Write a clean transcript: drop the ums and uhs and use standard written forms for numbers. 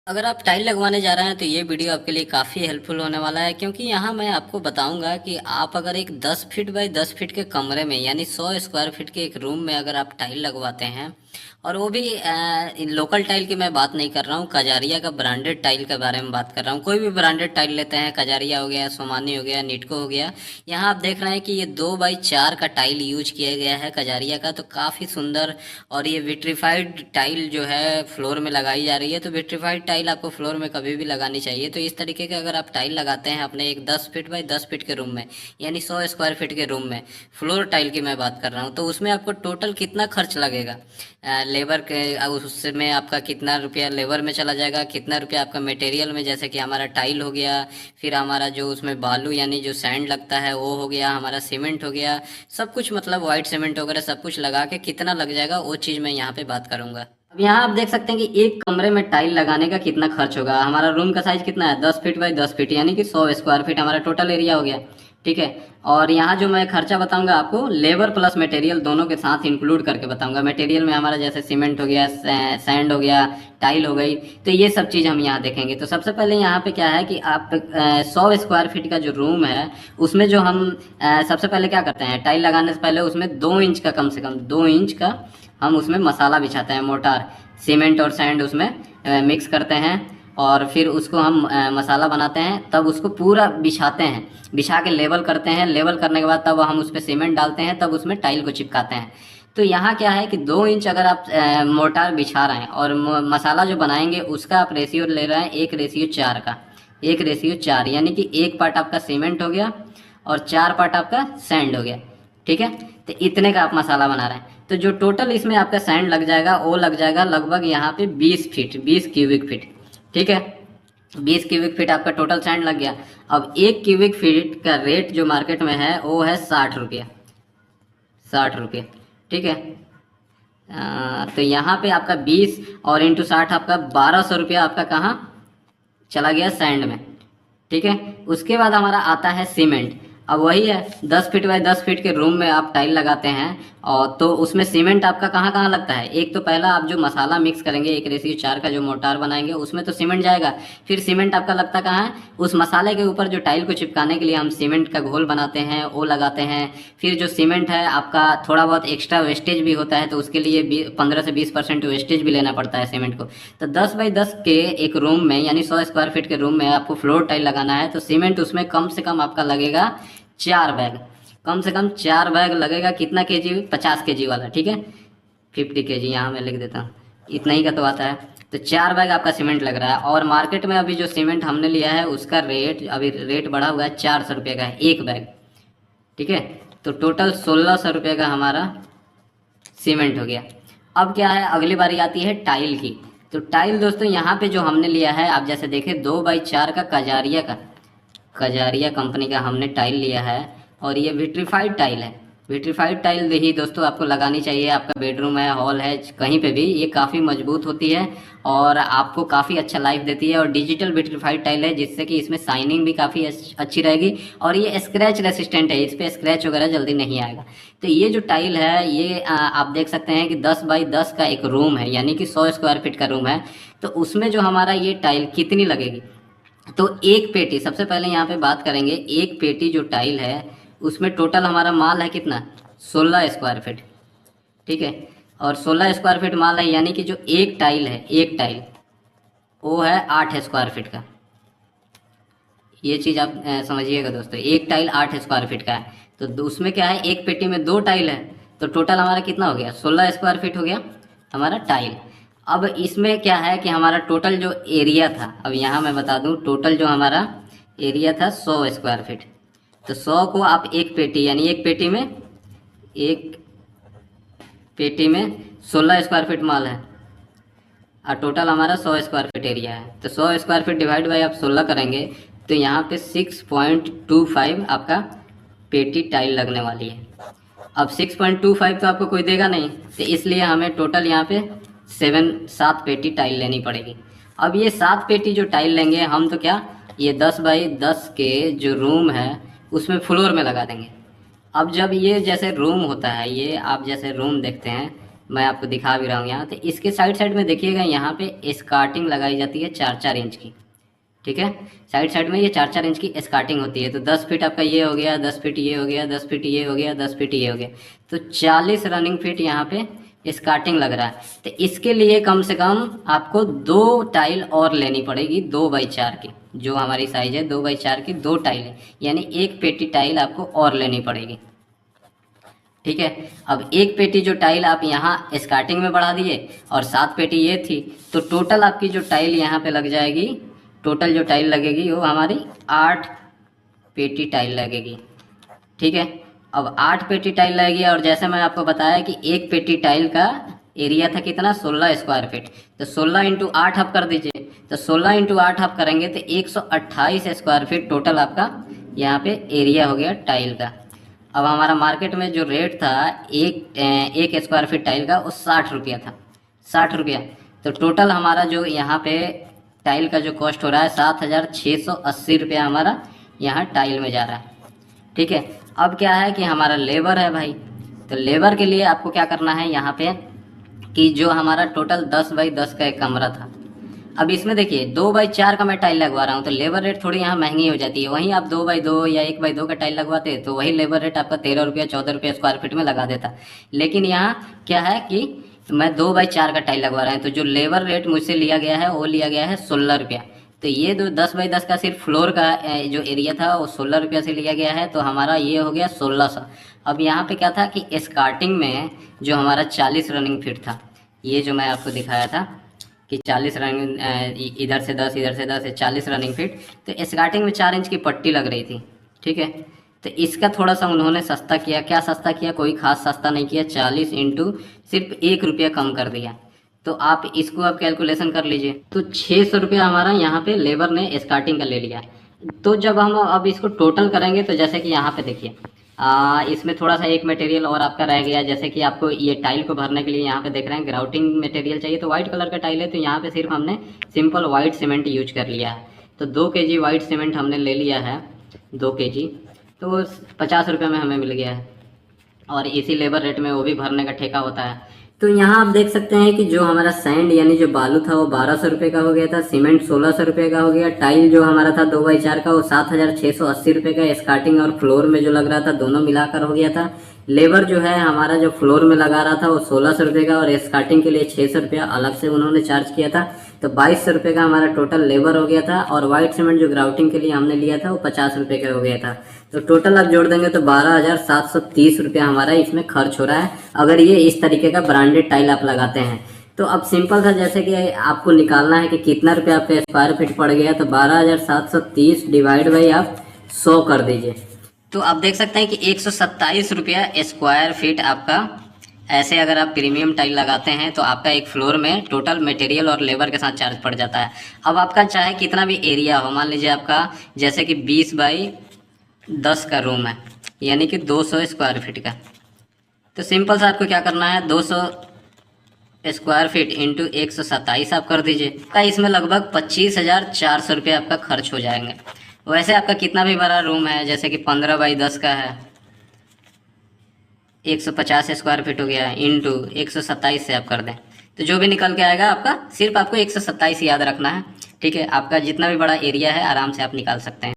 अगर आप टाइल लगवाने जा रहे हैं तो ये वीडियो आपके लिए काफ़ी हेल्पफुल होने वाला है, क्योंकि यहाँ मैं आपको बताऊंगा कि आप अगर एक 10 फीट बाय 10 फीट के कमरे में यानी 100 स्क्वायर फीट के एक रूम में अगर आप टाइल लगवाते हैं, और वो भी लोकल टाइल की मैं बात नहीं कर रहा हूँ, कजारिया का ब्रांडेड टाइल के बारे में बात कर रहा हूँ। कोई भी ब्रांडेड टाइल लेते हैं, कजारिया हो गया, सोमानी हो गया, नीटको हो गया। यहाँ आप देख रहे हैं कि ये 2 बाई 4 का टाइल यूज किया गया है कजारिया का, तो काफ़ी सुंदर। और ये विट्रीफाइड टाइल जो है फ्लोर में लगाई जा रही है, तो विट्रीफाइड टाइल आपको फ्लोर में कभी भी लगानी चाहिए। तो इस तरीके के अगर आप टाइल लगाते हैं अपने एक 10 फीट बाई 10 फीट के रूम में, यानी 100 स्क्वायर फीट के रूम में, फ्लोर टाइल की मैं बात कर रहा हूँ, तो उसमें आपको टोटल कितना खर्च लगेगा। लेबर के उसमें आपका कितना रुपया लेबर में चला जाएगा, कितना रुपया आपका मटेरियल में, जैसे कि हमारा टाइल हो गया, फिर हमारा जो उसमें बालू यानी जो सैंड लगता है वो हो गया, हमारा सीमेंट हो गया, सब कुछ मतलब वाइट सीमेंट वगैरह सब कुछ लगा के कितना लग जाएगा, वो चीज़ मैं यहाँ पे बात करूंगा। अब यहाँ आप देख सकते हैं कि एक कमरे में टाइल लगाने का कितना खर्च होगा। हमारा रूम का साइज कितना है, 10 फीट बाई 10 फीट, यानी कि 100 स्क्वायर फीट हमारा टोटल एरिया हो गया। ठीक है। और यहाँ जो मैं खर्चा बताऊंगा आपको, लेबर प्लस मटेरियल दोनों के साथ इंक्लूड करके बताऊंगा। मटेरियल में हमारा जैसे सीमेंट हो गया, सैंड हो गया, टाइल हो गई, तो ये सब चीज़ हम यहाँ देखेंगे। तो सबसे पहले यहाँ पे क्या है कि आप 100 स्क्वायर फीट का जो रूम है उसमें जो हम सबसे पहले क्या करते हैं, टाइल लगाने से पहले उसमें 2 इंच का, कम से कम 2 इंच का हम उसमें मसाला बिछाते हैं। मोटार, सीमेंट और सैंड उसमें मिक्स करते हैं, और फिर उसको हम मसाला बनाते हैं, तब उसको पूरा बिछाते हैं, बिछा के लेवल करते हैं। लेवल करने के बाद तब हम उस पर सीमेंट डालते हैं, तब उसमें टाइल को चिपकाते हैं। तो यहाँ क्या है कि 2 इंच अगर आप मोटार बिछा रहे हैं और मसाला जो बनाएंगे उसका आप रेशियो ले रहे हैं 1:4 का, 1:4, यानी कि एक पार्ट आपका सीमेंट हो गया और 4 पार्ट आपका सैंड हो गया। ठीक है। तो इतने का आप मसाला बना रहे हैं, तो जो टोटल इसमें आपका सैंड लग जाएगा वो लग जाएगा लगभग यहाँ पे 20 फीट, 20 क्यूबिक फीट। ठीक है। 20 क्यूबिक फीट आपका टोटल सैंड लग गया। अब 1 क्यूबिक फीट का रेट जो मार्केट में है वो है 60 रुपये, 60 रुपये। ठीक है। तो यहाँ पे आपका 20 और इंटू 60 आपका 1200 रुपया आपका कहाँ चला गया, सैंड में। ठीक है। उसके बाद हमारा आता है सीमेंट। अब वही है, 10 फीट बाई 10 फीट के रूम में आप टाइल लगाते हैं, और तो उसमें सीमेंट आपका कहाँ कहाँ लगता है। एक तो पहला आप जो मसाला मिक्स करेंगे 1:4 का जो मोटार बनाएंगे उसमें तो सीमेंट जाएगा। फिर सीमेंट आपका लगता कहाँ है, उस मसाले के ऊपर जो टाइल को चिपकाने के लिए हम सीमेंट का घोल बनाते हैं वो लगाते हैं। फिर जो सीमेंट है आपका थोड़ा बहुत एक्स्ट्रा वेस्टेज भी होता है, तो उसके लिए 15 से 20% वेस्टेज भी लेना पड़ता है सीमेंट को। तो 10 बाई 10 के एक रूम में यानी 100 स्क्वायर फीट के रूम में आपको फ्लोर टाइल लगाना है, तो सीमेंट उसमें कम से कम आपका लगेगा 4 बैग, कम से कम 4 बैग लगेगा। कितना केजी, 50 केजी वाला। ठीक है। 50 केजी यहाँ मैं लिख देता हूँ, इतना ही का तो आता है। तो 4 बैग आपका सीमेंट लग रहा है। और मार्केट में अभी जो सीमेंट हमने लिया है उसका रेट अभी रेट बढ़ा हुआ है, 400 रुपये का है 1 बैग। ठीक है। तो टोटल 1600 रुपये का हमारा सीमेंट हो गया। अब क्या है, अगली बारी आती है टाइल की। तो टाइल दोस्तों यहाँ पे जो हमने लिया है, आप जैसे देखें 2 बाई 4 का कजारिया का, कजारिया कंपनी का हमने टाइल लिया है, और ये विट्रीफाइड टाइल है। विट्रीफाइड टाइल ही दोस्तों आपको लगानी चाहिए। आपका बेडरूम है, हॉल है, कहीं पे भी, ये काफ़ी मजबूत होती है और आपको काफ़ी अच्छा लाइफ देती है। और डिजिटल विट्रीफाइड टाइल है, जिससे कि इसमें शाइनिंग भी काफ़ी अच्छी रहेगी, और ये स्क्रैच रेसिस्टेंट है, इस पर स्क्रैच वगैरह जल्दी नहीं आएगा। तो ये जो टाइल है ये आप देख सकते हैं कि 10 बाई 10 का एक रूम है, यानी कि 100 स्क्वायर फीट का रूम है। तो उसमें जो हमारा ये टाइल कितनी लगेगी, तो एक पेटी, सबसे पहले यहाँ पे बात करेंगे, एक पेटी जो टाइल है उसमें टोटल हमारा माल है कितना, 16 स्क्वायर फीट। ठीक है। और 16 स्क्वायर फीट माल है, यानी कि जो एक टाइल है, एक टाइल वो है 8 स्क्वायर फीट का। ये चीज़ आप समझिएगा दोस्तों, एक टाइल 8 स्क्वायर फीट का है। तो उसमें क्या है, एक पेटी में 2 टाइल है, तो टोटल हमारा कितना हो गया, 16 स्क्वायर फीट हो गया हमारा टाइल। अब इसमें क्या है कि हमारा टोटल जो एरिया था, अब यहाँ मैं बता दूँ, टोटल जो हमारा एरिया था 100 स्क्वायर फीट। तो 100 को आप एक पेटी, यानी एक पेटी में 16 स्क्वायर फीट माल है, और टोटल हमारा 100 स्क्वायर फीट एरिया है। तो 100 स्क्वायर फीट डिवाइड बाई आप 16 करेंगे, तो यहाँ पे 6.25 आपका पेटी टाइल लगने वाली है। अब 6.25 तो आपको कोई देगा नहीं, तो इसलिए हमें टोटल यहाँ पे 7 पेटी टाइल लेनी पड़ेगी। अब ये 7 पेटी जो टाइल लेंगे हम, तो क्या, ये 10 बाई 10 के जो रूम है उसमें फ्लोर में लगा देंगे। अब जब ये जैसे रूम होता है, ये आप जैसे रूम देखते हैं, मैं आपको दिखा भी रहा हूँ यहाँ। तो इसके साइड साइड में देखिएगा यहाँ पे स्कार्टिंग लगाई जाती है 4-4 इंच की, ठीक है। साइड साइड में ये 4-4 इंच की स्कार्टिंग होती है। तो 10 फीट आपका ये हो गया, 10 फीट ये हो गया, 10 फीट ये हो गया, 10 फीट ये हो गया, तो 40 रनिंग फीट यहाँ पे स्कार्टिंग लग रहा है। तो इसके लिए कम से कम आपको 2 टाइल और लेनी पड़ेगी, 2x4 की, जो हमारी साइज है 2x4 की 2 टाइल है, यानी 1 पेटी टाइल आपको और लेनी पड़ेगी, ठीक है। अब 1 पेटी जो टाइल आप यहाँ स्कार्टिंग में बढ़ा दिए और 7 पेटी ये थी, तो टोटल आपकी जो टाइल यहाँ पे लग जाएगी, टोटल जो टाइल लगेगी वो हमारी 8 पेटी टाइल लगेगी, ठीक है। अब 8 पेटी टाइल लगेगी, और जैसे मैं आपको बताया कि 1 पेटी टाइल का एरिया था कितना, 16 स्क्वायर फीट। तो 16 × 8 आप कर दीजिए, तो 16 × 8 आप करेंगे तो 128 स्क्वायर फीट टोटल आपका यहाँ पे एरिया हो गया टाइल का। अब हमारा मार्केट में जो रेट था एक स्क्वायर फीट टाइल का, वो 60 रुपया था, 60 रुपया। तो टोटल हमारा जो यहाँ पे टाइल का जो कॉस्ट हो रहा है 7,680 रुपया हमारा यहाँ टाइल में जा रहा है, ठीक है। अब क्या है कि हमारा लेबर है भाई, तो लेबर के लिए आपको क्या करना है यहाँ पे कि जो हमारा टोटल 10x10 का एक कमरा था, अब इसमें देखिए 2x4 का मैं टाइल लगवा रहा हूँ, तो लेबर रेट थोड़ी यहाँ महंगी हो जाती है। वहीं आप 2x2 या 1x2 का टाइल लगवाते तो वही लेबर रेट आपका 13 रुपया 14 रुपया स्क्वायर फीट में लगा देता। लेकिन यहाँ क्या है कि मैं 2x4 का टाइल लगवा रहा हूँ, तो जो लेबर रेट मुझसे लिया गया है वो लिया गया है 16 रुपया। तो ये 10x10 का सिर्फ फ्लोर का जो एरिया था वो 16 रुपया से लिया गया है, तो हमारा ये हो गया 1600। अब यहाँ पे क्या था कि स्टार्टिंग में जो हमारा 40 रनिंग फीट था, ये जो मैं आपको दिखाया था कि 40 रनिंग, इधर से 10 इधर से 10 है 40 रनिंग फीट, तो स्टार्टिंग में 4 इंच की पट्टी लग रही थी, ठीक है। तो इसका थोड़ा सा उन्होंने सस्ता किया, क्या सस्ता किया, कोई खास सस्ता नहीं किया, 40 इंटू सिर्फ 1 रुपया कम कर दिया। तो आप इसको आप कैलकुलेशन कर लीजिए, तो 600 रुपया हमारा यहाँ पे लेबर ने स्टार्टिंग का ले लिया। तो जब हम अब इसको टोटल करेंगे तो जैसे कि यहाँ पे देखिए इसमें थोड़ा सा एक मटेरियल और आपका रह गया, जैसे कि आपको ये टाइल को भरने के लिए यहाँ पे देख रहे हैं ग्राउटिंग मटेरियल चाहिए, तो वाइट कलर का टाइल है, तो यहाँ पे सिर्फ हमने सिंपल वाइट सीमेंट यूज कर लिया है। तो 2 kg वाइट सीमेंट हमने ले लिया है, 2 kg, तो वो 50 रुपये में हमें मिल गया है, और इसी लेबर रेट में वो भी भरने का ठेका होता है। तो यहाँ आप देख सकते हैं कि जो हमारा सैंड यानी जो बालू था वो 1200 रुपये का हो गया था, सीमेंट 1600 रुपये का हो गया, टाइल जो हमारा था 2x4 का वो 7,680 रुपये का स्टार्टिंग और फ्लोर में जो लग रहा था दोनों मिलाकर हो गया था। लेबर जो है हमारा जो फ्लोर में लगा रहा था वो 1600 रुपये का, और स्टार्टिंग के लिए 600 रुपया अलग से उन्होंने चार्ज किया था। तो 2200 रुपये का हमारा टोटल लेबर हो गया था, और वाइट सीमेंट जो ग्राउटिंग के लिए हमने लिया था वो 50 रुपये का हो गया था। तो टोटल आप जोड़ देंगे तो 12,730 रुपया हमारा इसमें खर्च हो रहा है, अगर ये इस तरीके का ब्रांडेड टाइल आप लगाते हैं। तो अब सिंपल था, जैसे कि आपको निकालना है कि कितना रुपया आपका स्क्वायर फीट पड़ गया, तो 12,730 डिवाइड बाई आप 100 कर दीजिए। तो आप देख सकते हैं कि 127 रुपया स्क्वायर फीट आपका, ऐसे अगर आप प्रीमियम टाइल लगाते हैं तो आपका एक फ्लोर में टोटल मटेरियल और लेबर के साथ चार्ज पड़ जाता है। अब आपका चाहे कितना भी एरिया हो, मान लीजिए आपका जैसे कि 20x10 का रूम है, यानी कि 200 स्क्वायर फीट का, तो सिंपल सा आपको क्या करना है, 200 स्क्वायर फीट इंटू 127 आप कर दीजिए, का इसमें लगभग 25,400 रुपये आपका खर्च हो जाएंगे। वैसे आपका कितना भी बड़ा रूम है, जैसे कि 15x10 का है, 150 स्क्वायर फीट हो गया, इंटू 127 से आप कर दें, तो जो भी निकल के आएगा आपका, सिर्फ आपको 127 याद रखना है, ठीक है। आपका जितना भी बड़ा एरिया है आराम से आप निकाल सकते हैं।